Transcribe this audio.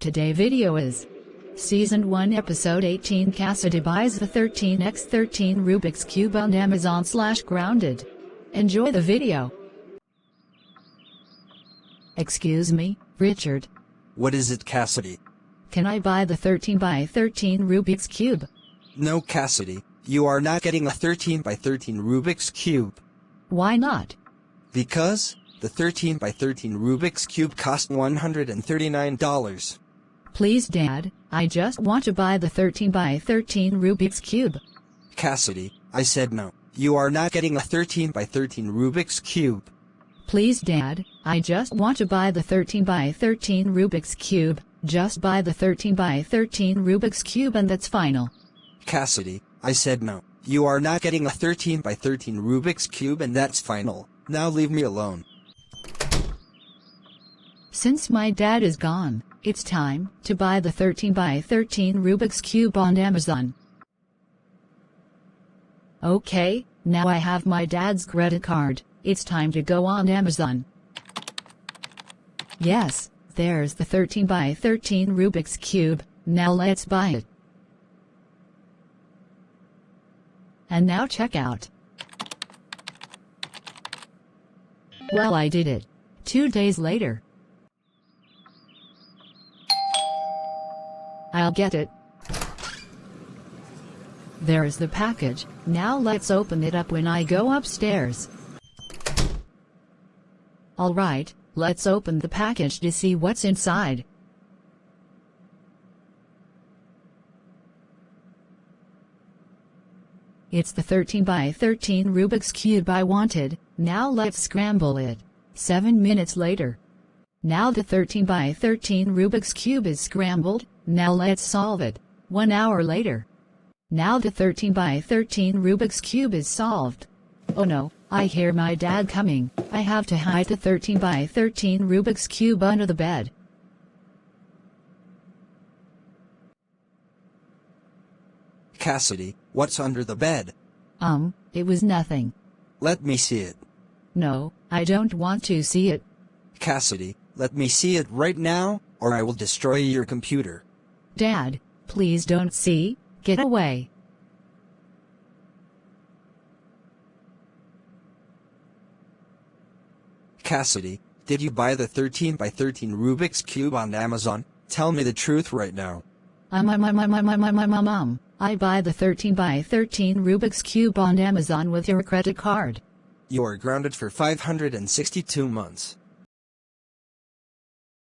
Today's video is Season 1 Episode 18. Cassidy buys the 13x13 Rubik's Cube on Amazon/grounded. Enjoy the video. Excuse me, Richard. What is it, Cassidy? Can I buy the 13 by 13 Rubik's Cube? No, Cassidy, you are not getting a 13 by 13 Rubik's Cube. Why not? Because the 13 by 13 Rubik's Cube cost $139. Please, Dad, I just want to buy the 13 by 13 Rubik's Cube. Cassidy, I said no. You are not getting a 13 by 13 Rubik's Cube. Please, Dad, I just want to buy the 13 by 13 Rubik's Cube. Just buy the 13 by 13 Rubik's Cube and that's final. Cassidy, I said no. You are not getting a 13 by 13 Rubik's Cube and that's final. Now leave me alone. Since my dad is gone, it's time to buy the 13 by 13 Rubik's Cube on Amazon. Okay, now I have my dad's credit card. It's time to go on Amazon. Yes, there's the 13 by 13 Rubik's Cube. Now let's buy it. And now check out. Well, I did it. 2 days later. I'll get it. There's the package. Now let's open it up when I go upstairs. Alright, let's open the package to see what's inside. It's the 13 by 13 Rubik's Cube I wanted. Now let's scramble it. 7 minutes later. Now the 13 by 13 Rubik's Cube is scrambled. Now let's solve it. 1 hour later. Now the 13 by 13 Rubik's Cube is solved. Oh no, I hear my dad coming. I have to hide the 13 by 13 Rubik's Cube under the bed. Cassidy, what's under the bed? It was nothing. Let me see it. No, I don't want to see it. Cassidy, let me see it right now, or I will destroy your computer. Dad, please don't see. Get away. Cassidy, did you buy the 13 by 13 Rubik's Cube on Amazon? Tell me the truth right now. I buy the 13 by 13 Rubik's Cube on Amazon with your credit card. You are grounded for 562 months.